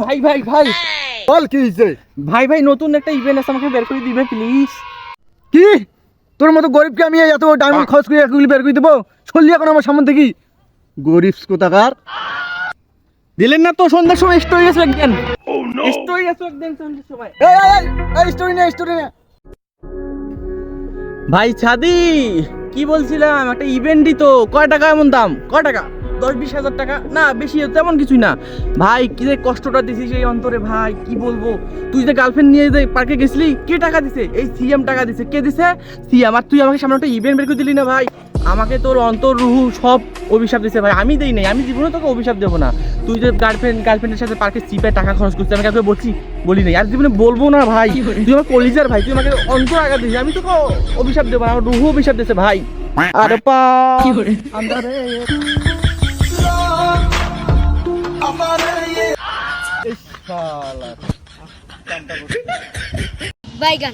ভাই ভাই ভাই বল কি হয়েছে? ভাই ভাই নতুন একটা ইভেন্ট আছে, আমাকে বের করে দিবে প্লিজ। কি তোর মতো গরিবকে আমি এত ডায়মন্ড খরচ করে এগুলি বের করে দেবো? চললি এখন আমার সামনে থেকে গরিব কোথাকার। দিলেন না তো সন্ধ্যার সময় স্টোরি আছে একদিন, স্টোরি আছে একদিন সন্ধ্যার সময়। এই স্টোরি না ভাই ছাদি কি বলছিলাম, একটা ইভেন্ট দিত, কয় টাকা এমন দাম, কয় টাকা? 10-20 হাজার টাকা না, বেশি তেমন কিছুই না। ভাই কি যে কষ্টটা দিছিস এই অন্তরে, ভাই কি বলবো। তুই যে গার্লফ্রেন্ড নিয়ে যে পার্কে গেছিলি, কে টাকা দিছে? এই সিএম টাকা দিছে। কে দিছে? সিএম। আর তুই আমাকে সামনে একটা ইভেন্ট বের করে দিলি না ভাই, আমাকে তোর অন্তর রুহু সব অভিশাপ দিছে ভাই। আমি দেই নাই, আমি জীবনে তোকে অভিশাপ দেবো না। তুই যে গার্লফ্রেন্ডের সাথে পার্কে চিপে টাকা খরচ করছিস, আমি কাউকে বলি নাই, আর জীবনে বলবো না ভাই। তুই আমার কলিজার ভাই, তুই আমাকে অন্তর আঘাত দিস, আমি তোকে অভিশাপ দেবো না, আমার রুহু অভিশাপ দিছে ভাই। আরে পা আন্দারে বাইগান।